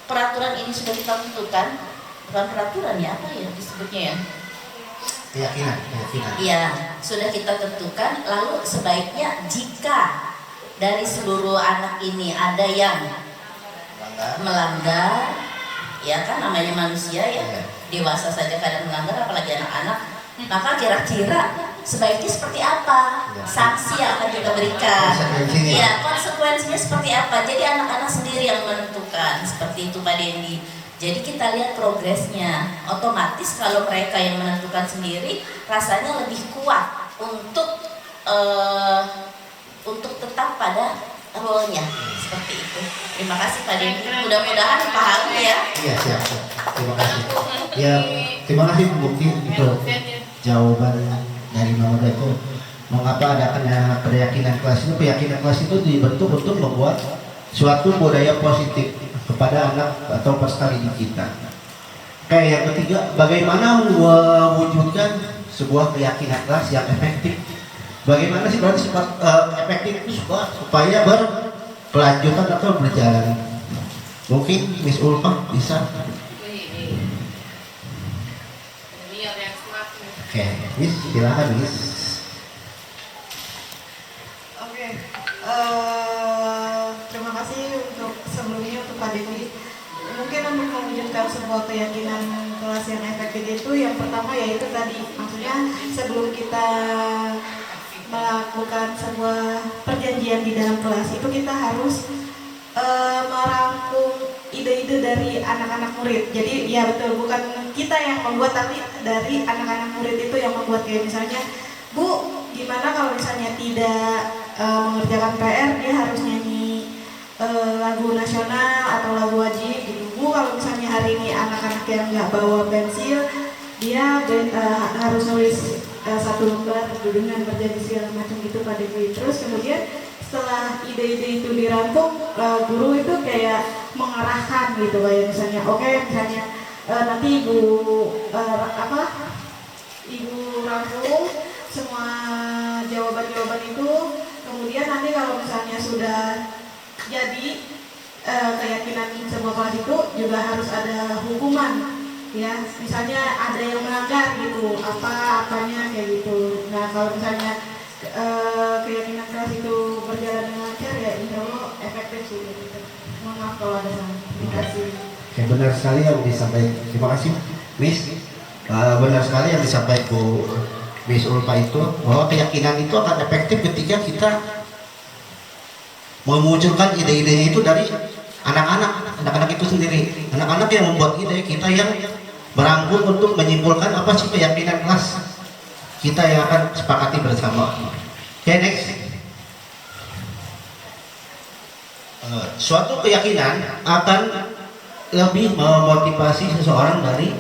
peraturan ini sudah kita tentukan, bukan peraturan ya, apa ya disebutnya ya? Keyakinan. Iya, sudah kita tentukan. Lalu sebaiknya jika dari seluruh anak ini ada yang melanggar, ya kan namanya manusia ya, dewasa saja kadang melanggar apalagi anak-anak, maka kira-kira sebaiknya seperti apa sanksi yang akan kita berikan, ya konsekuensinya seperti apa. Jadi anak-anak sendiri yang menentukan, seperti itu Pak Dendi. Jadi kita lihat progresnya, otomatis kalau mereka yang menentukan sendiri rasanya lebih kuat untuk tetap pada role-nya, seperti itu. Terima kasih Pak Dendi, mudah-mudahan paham ya. Iya siap. Terima kasih. Ya terima kasih Bu Bukti untuk jawaban dari Mama itu. Mengapa ada keyakinan kelas itu? Keyakinan kelas itu dibentuk untuk membuat suatu budaya positif kepada anak atau peserta didik kita. Kayak yang ketiga, bagaimana mewujudkan sebuah keyakinan kelas yang efektif? Bagaimana sih berarti efektif itu supaya berkelanjutan atau berjalan? Mungkin Miss Ulfa bisa. Oke, Miss silakan Miss. Oke, terima kasih untuk sebelumnya untuk Pak Dendi. Mungkin untuk mewujudkan sebuah keyakinan kelas yang efektif itu yang pertama yaitu tadi, maksudnya sebelum kita melakukan sebuah perjanjian di dalam kelas itu kita harus merangkum ide-ide dari anak-anak murid. Jadi ya betul, bukan kita yang membuat tapi dari anak-anak murid itu yang membuat. Kayak misalnya, Bu, gimana kalau misalnya tidak mengerjakan PR dia harus nyanyi lagu nasional atau lagu wajib gitu. Bu, kalau misalnya hari ini anak-anak yang nggak bawa pensil dia harus nulis satu lembar dengan berjanji segala macam gitu Pak Dewi. Terus kemudian setelah ide-ide itu dirangkum, guru itu kayak mengarahkan gitu, kayak misalnya oke, misalnya nanti ibu rangkum semua jawaban-jawaban itu, kemudian nanti kalau misalnya sudah jadi keyakinan semua kelas itu juga harus ada hukuman, ya misalnya ada yang melanggar gitu, apanya kayak gitu. Nah kalau misalnya keyakinan kelas itu berjalan dengan lancar, ya insya Allah efektif sih gitu. Mohon maaf kalau ada salah. Terima kasih. Oke, benar sekali yang disampaikan. Terima kasih, Miss. Benar sekali yang disampaikan Bu Miss Ulfa itu, bahwa keyakinan itu akan efektif ketika kita memunculkan ide-idenya itu dari anak-anak itu sendiri. Anak-anak yang membuat ide, kita yang merangkum untuk menyimpulkan apa sih keyakinan kelas kita yang akan sepakati bersama. Oke, next. Suatu keyakinan akan lebih memotivasi seseorang dari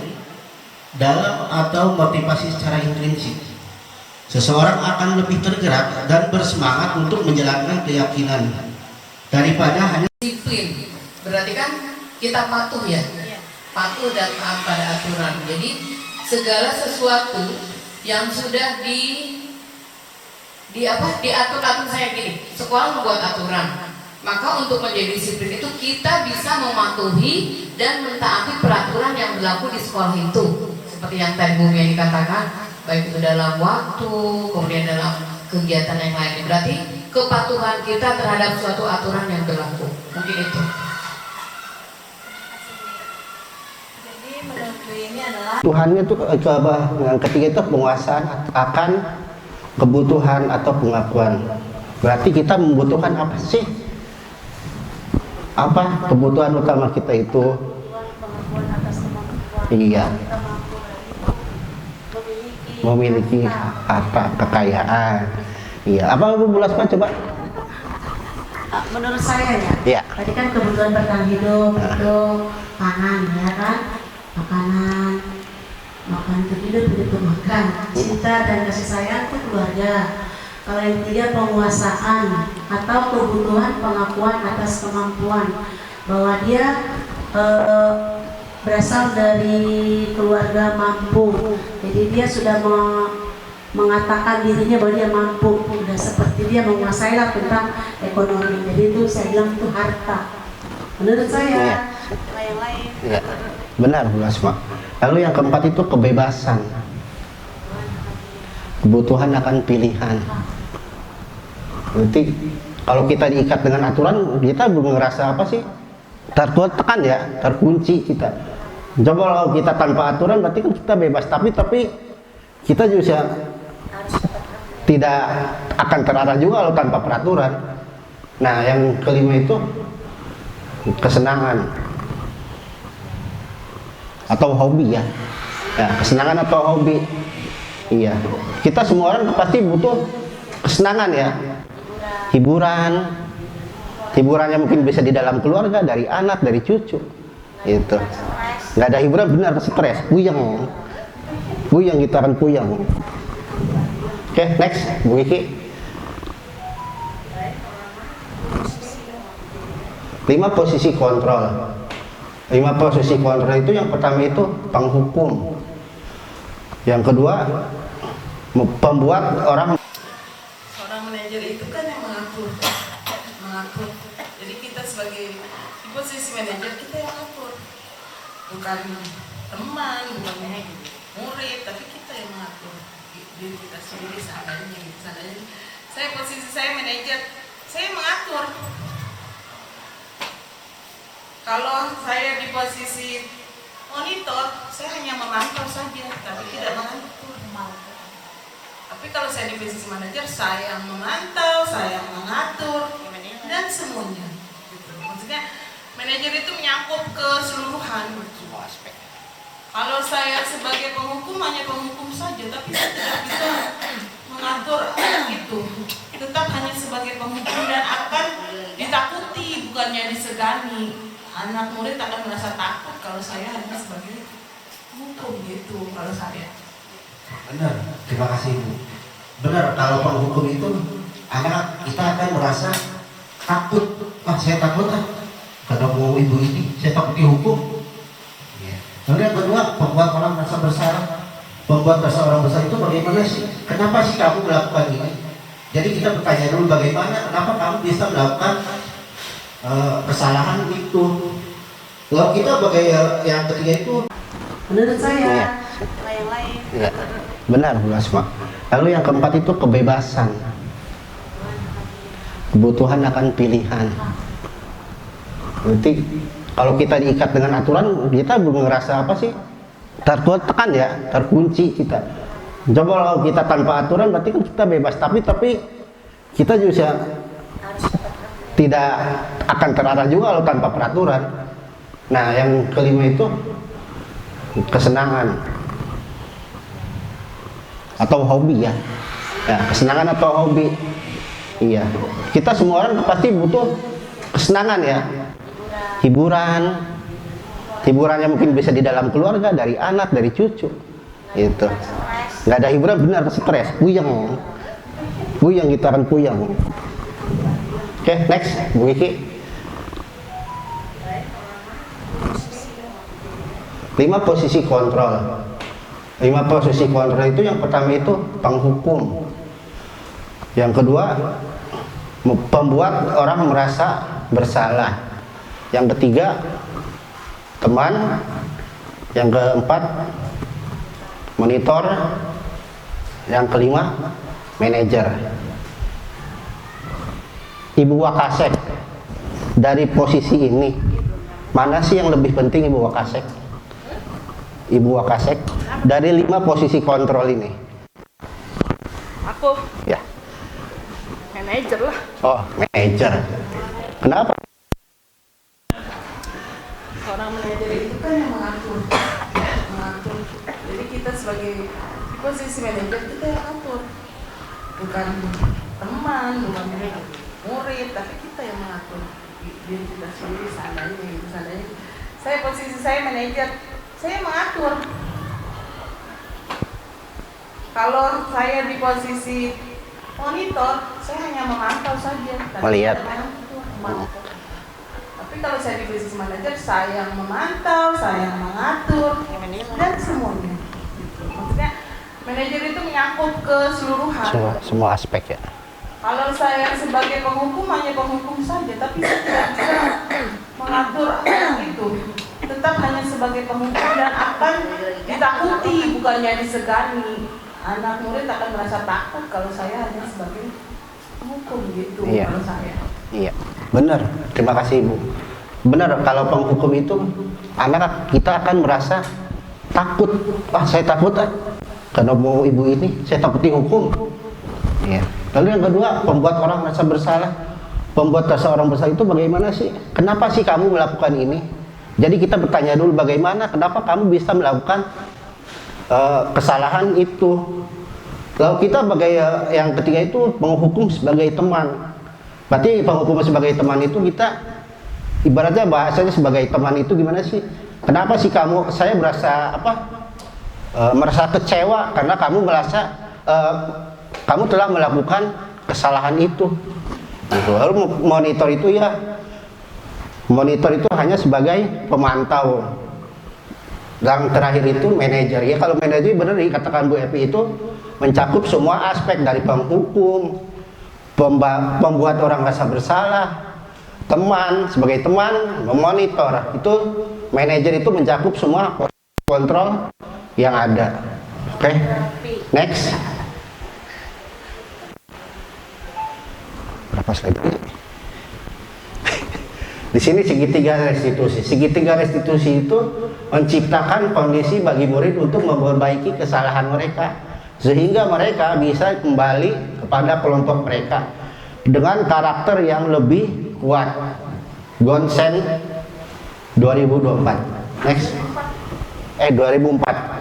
dalam atau motivasi secara intrinsik. Seseorang akan lebih tergerak dan bersemangat untuk menjalankan keyakinan daripada hanya disiplin. Berarti kan kita patuh ya, patuh dan taat pada aturan. Jadi segala sesuatu yang sudah diatur saya gini, sekolah membuat aturan, maka untuk menjadi disiplin itu kita bisa mematuhi dan mentaati peraturan yang berlaku di sekolah itu, seperti yang tadi Bu Mia dikatakan, baik itu dalam waktu, kemudian dalam kegiatan yang lain. Berarti kepatuhan kita terhadap suatu aturan yang berlaku, mungkin itu. Jadi menurutku ini adalah Tuhannya itu yang ketiga itu penguasaan akan kebutuhan atau pengakuan. Berarti kita membutuhkan apa sih? Apa kebutuhan utama kita itu? Iya, memiliki harta kekayaan. Iya, apa Bu Lasma coba? Menurut saya ya, Iya. tadi kan kebutuhan bertahan hidup itu pangan ya kan, makan untuk hidup makan, cinta dan kasih sayang itu keluarga. Kalau yang ketiga penguasaan atau kebutuhan pengakuan atas kemampuan, bahwa dia berasal dari keluarga mampu, jadi dia sudah mengatakan dirinya bahwa dia mampu, sudah seperti dia menguasai lah tentang ekonomi. Jadi itu saya bilang itu harta. Menurut saya, Iya. yang lain. Iya, benar Bu Lasma. Lalu yang keempat itu kebebasan. Kebutuhan akan pilihan. Berarti kalau kita diikat dengan aturan, kita belum ngerasa apa sih? Tertekan ya, terkunci kita. Coba kalau kita tanpa aturan, berarti kan kita bebas. Tapi kita juga tidak akan terarah juga kalau tanpa peraturan. Nah, yang kelima itu kesenangan atau hobi ya. Ya, kesenangan atau hobi. Iya. Kita semua orang pasti butuh kesenangan ya. Hiburannya mungkin bisa di dalam keluarga, dari anak, dari cucu. Itu. Nggak ada hiburan benar stres, puyeng kita akan puyeng. Oke, next Bu Kiki. 5 posisi kontrol. 5 posisi kontrol itu yang pertama itu penghukum. Yang kedua pembuat orang. Seorang manajer itu kan yang mengatur. Jadi kita sebagai di posisi manajer, kita yang mengatur, bukan teman, bukan murid, tapi kita yang mengatur diri kita sendiri seadanya gitu. Saya posisi saya manajer, saya mengatur. Kalau saya di posisi monitor, saya hanya memantau saja, tapi tidak mengatur. Tapi kalau saya di posisi manajer, saya yang memantau, saya yang mengatur, dan semuanya. Gitu. Maksudnya manajer itu menyangkut keseluruhan aspek. Kalau saya sebagai penghukum hanya penghukum saja, tapi saya tidak bisa mengatur itu. Tetap hanya sebagai penghukum dan akan ditakuti, bukannya disegani. Anak murid akan merasa takut kalau saya hanya sebagai penghukum gitu kalau saya. Benar, terima kasih Bu. Benar, kalau penghukum itu anak kita akan merasa takut. Saya takut karena mau ibu ini, saya takut dihukum. Ya. Lalu yang kedua, membuat orang merasa bersalah. Membuat rasa orang bersalah itu bagaimana sih? Kenapa sih kamu melakukan ini? Jadi kita bertanya dulu bagaimana, kenapa kamu bisa melakukan kesalahan itu? Kalau kita sebagai yang ketiga itu, Menurut saya, Iya. yang lain. Ya, benar Bu Asma. Lalu yang keempat itu kebebasan. Kebutuhan akan pilihan. Berarti kalau kita diikat dengan aturan, kita belum ngerasa apa sih? Tertekan ya, terkunci kita. Coba kalau kita tanpa aturan, berarti kan kita bebas. Tapi kita juga tidak akan terarah juga kalau tanpa peraturan. Nah, yang kelima itu kesenangan atau hobi ya. Ya, kesenangan atau hobi. Iya. Kita semua orang pasti butuh kesenangan ya. Hiburan. Hiburannya mungkin bisa di dalam keluarga, dari anak, dari cucu. Gitu. Nggak ada hiburan benar stres, puyeng. Puyeng kita akan puyeng. Oke, next, Bu Kiki. 5 posisi kontrol. 5 posisi kontrol itu yang pertama itu penghukum. Yang kedua, pembuat orang merasa bersalah. Yang ketiga, teman. Yang keempat, monitor. Yang kelima, manajer. Ibu Wakasek, dari posisi ini, mana sih yang lebih penting Ibu Wakasek? Ibu Wakasek, dari 5 posisi kontrol ini. Aku Ya. manajer lah. Oh, manajer. Kenapa? Seorang manajer itu kan yang mengatur. Jadi kita sebagai di posisi manajer kita yang atur. Bukan teman, bukan murid, tapi kita yang mengatur diri kita sendiri seandainya. Saya posisi saya manajer, saya mengatur. Kalau saya di posisi monitor, saya hanya memantau saja. Melihat. Memantau. Tapi kalau saya di posisi manajer, saya yang memantau, saya yang mengatur, dan semuanya. Maksudnya manajer itu menyangkut keseluruhan. Semua aspek ya. Kalau saya sebagai penghukum hanya penghukum saja, tapi saya tidak bisa mengatur anak itu. Tetap hanya sebagai penghukum dan akan ditakuti, bukannya disegani. Anak murid akan merasa takut kalau saya hanya sebagai penghukum gitu. Iya. Kalau saya. Iya, benar. Terima kasih Ibu. Benar, kalau penghukum itu anak kita akan merasa takut. Saya takut karena mau ibu ini, saya takut dihukum. Iya. Lalu yang kedua, membuat orang merasa bersalah. Membuat rasa orang bersalah itu bagaimana sih? Kenapa sih kamu melakukan ini? Jadi kita bertanya dulu bagaimana, kenapa kamu bisa melakukan kesalahan itu? Lalu kita sebagai yang ketiga itu menghukum sebagai teman. Berarti penghukum sebagai teman itu kita ibaratnya bahasanya sebagai teman itu gimana sih? Kenapa sih kamu? Saya merasa merasa kecewa karena kamu merasa kamu telah melakukan kesalahan itu. Gitu. Lalu monitor itu ya, monitor itu hanya sebagai pemantau. Dan terakhir itu manajer. Ya kalau manajer benar dikatakan Bu Epi itu mencakup semua aspek dari penghukum, membuat orang rasa bersalah, teman sebagai teman, memonitor. Itu manajer itu mencakup semua kontrol yang ada. Oke, next. Berapa slide ini? Di sini segitiga restitusi. Segitiga restitusi itu menciptakan kondisi bagi murid untuk memperbaiki kesalahan mereka sehingga mereka bisa kembali kepada kelompok mereka dengan karakter yang lebih kuat. Gonsen 2024. Next. 2004.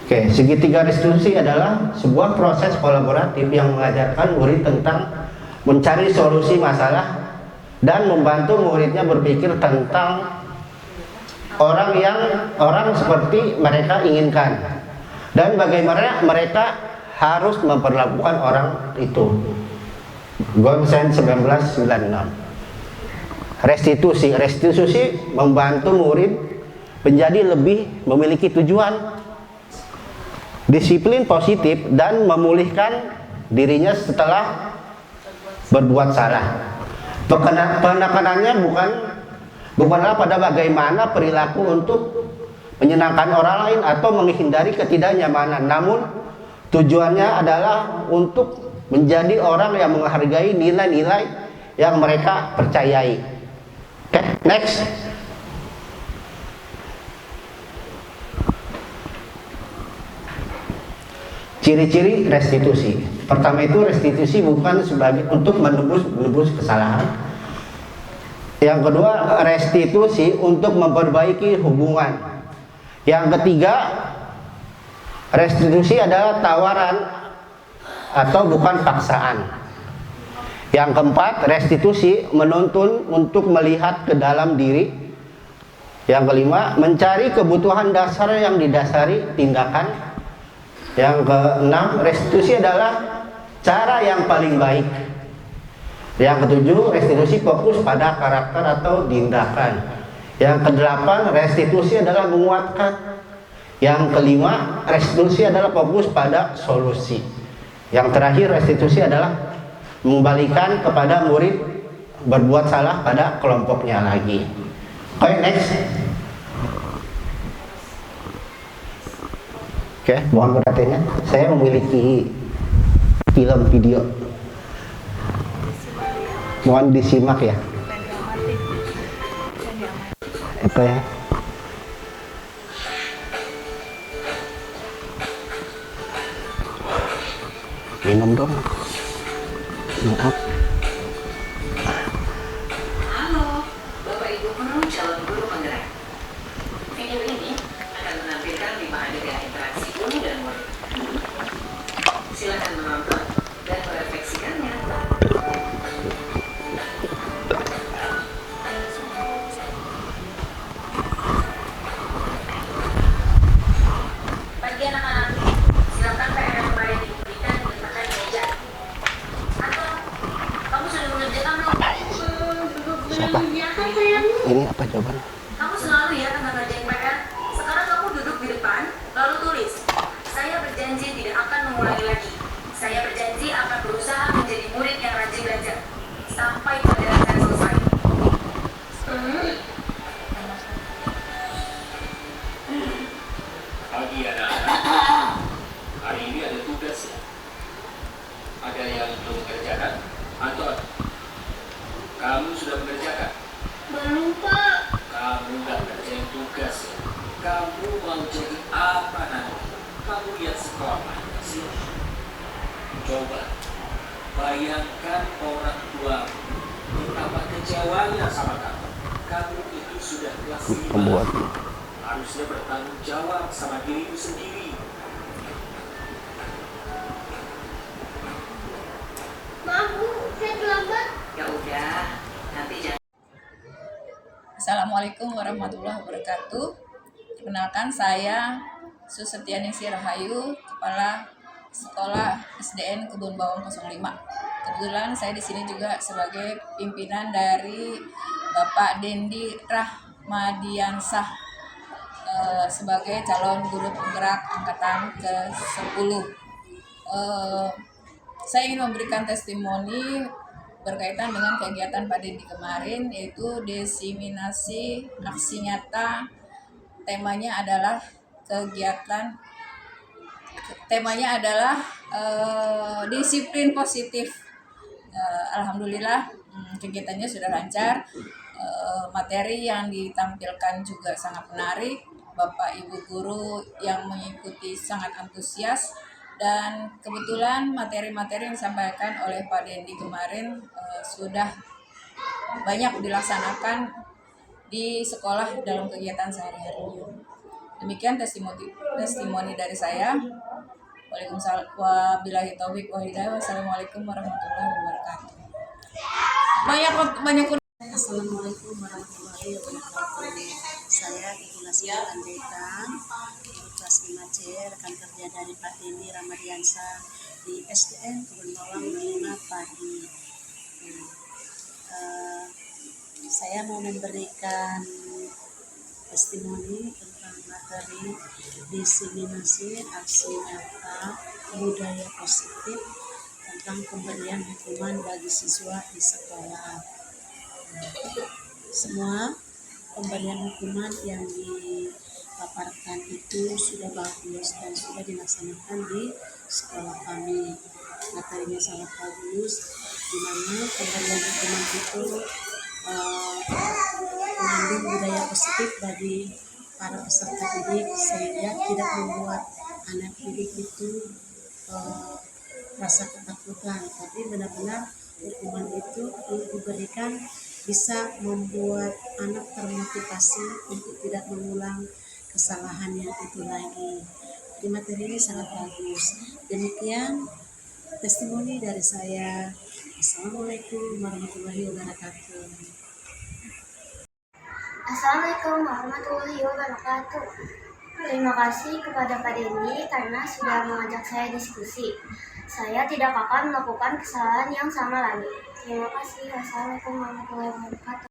Oke, segitiga restitusi adalah sebuah proses kolaboratif yang mengajarkan murid tentang mencari solusi masalah dan membantu muridnya berpikir tentang orang seperti mereka inginkan dan bagaimana mereka harus memperlakukan orang itu. Gonsen 1996. Restitusi membantu murid menjadi lebih memiliki tujuan, disiplin positif, dan memulihkan dirinya setelah berbuat salah. Penekanannya bukanlah pada bagaimana perilaku untuk menyenangkan orang lain atau menghindari ketidaknyamanan, namun tujuannya adalah untuk menjadi orang yang menghargai nilai-nilai yang mereka percayai. Oke, next. Ciri-ciri restitusi. Pertama itu restitusi bukan sebagai untuk menebus kesalahan. Yang kedua, restitusi untuk memperbaiki hubungan. Yang ketiga, restitusi adalah tawaran atau bukan paksaan. Yang keempat, restitusi menuntun untuk melihat ke dalam diri. Yang kelima, mencari kebutuhan dasar yang didasari tindakan. Yang keenam, restitusi adalah cara yang paling baik. Yang ketujuh, restitusi fokus pada karakter atau tindakan. Yang kedelapan, restitusi adalah menguatkan. Yang kelima, restitusi adalah fokus pada solusi. Yang terakhir, restitusi adalah mengembalikan kepada murid berbuat salah pada kelompoknya lagi. Oke, next. Oke, mohon perhatiannya. Saya memiliki film video. Mohon disimak ya. Itu ya. Minum dong. Maaf. Halo, Bapak Ibu penuh calon guru penggerak. Video ini akan menampilkan 5 adegan interaksi guru dan murid. Silakan menonton dan merefleksikannya. Bagi anak-anak, silakan PR yang kemarin diberikan diletakkan di meja. Atau kamu sudah mengerjakan belum? Siapa? Ini apa jawabannya? Kamu selalu ya tengah ngerjain PR. Sekarang kamu duduk di depan, lalu tulis. Saya berjanji tidak akan mengulangi lagi. Saya berjanji akan berusaha menjadi murid yang rajin belajar sampai pelajaran saya selesai. Pagi anak-anak, hari ini ada tugas ya. Ada yang belum mengerjakan atau kamu sudah mengerjakan? Belum, Pak. Kamu nggak kerjain tugas ya. Kamu mau jadi apa nanti? Kamu lihat sekolah mana sih? Coba bayangkan orang tua betapa kecewanya sama kamu. Kamu itu sudah kelas 5. Harusnya bertanggung jawab sama dirimu sendiri. Maaf, Bu, saya terlambat. Ya udah, nanti jangan. Assalamualaikum warahmatullahi wabarakatuh. Perkenalkan, saya Susetyani Rahayu, Kepala Sekolah SDN Kebun Bawang 05. Kebetulan saya di sini juga sebagai pimpinan dari Bapak Dendi Rahmadiansah sebagai calon guru penggerak angkatan ke-10. Saya ingin memberikan testimoni berkaitan dengan kegiatan Pak Dendi kemarin, yaitu diseminasi aksi nyata. Temanya adalah disiplin positif. Alhamdulillah kegiatannya sudah lancar. Materi yang ditampilkan juga sangat menarik. Bapak Ibu guru yang mengikuti sangat antusias, dan kebetulan materi-materi yang disampaikan oleh Pak Dendi kemarin sudah banyak dilaksanakan di sekolah dalam kegiatan sehari-hari. Demikian testimoni dari saya. Waalaikumsalam wabillahi taufiq wal hidayah. Wassalamualaikum warahmatullahi wabarakatuh. Banyak Assalamualaikum warahmatullahi wabarakatuh. Saya Ibu Nasir Andeka, guru kelas 5C, rekan kerja dari Pak Dendi Ramadiansa di SDN Kebun Bawang 5 Padi. Saya mau memberikan testimoni tentang materi diseminasi aksi nyata budaya positif tentang pemberian hukuman bagi siswa di sekolah. Semua pemberian hukuman yang dipaparkan itu sudah bagus dan sudah dilaksanakan di sekolah kami. Materinya sangat bagus, di mana pemberian hukuman itu mengandung budaya positif bagi para peserta didik sehingga tidak membuat anak didik itu rasa ketakutan, tapi benar-benar hukuman itu diberikan bisa membuat anak termotivasi untuk tidak mengulang kesalahannya itu lagi. Di materi ini sangat bagus. Demikian testimoni dari saya. Assalamualaikum warahmatullahi wabarakatuh. Assalamualaikum warahmatullahi wabarakatuh. Terima kasih kepada Pak Dendi karena sudah mengajak saya diskusi. Saya tidak akan melakukan kesalahan yang sama lagi. Terima kasih. Wassalamualaikum warahmatullahi wabarakatuh.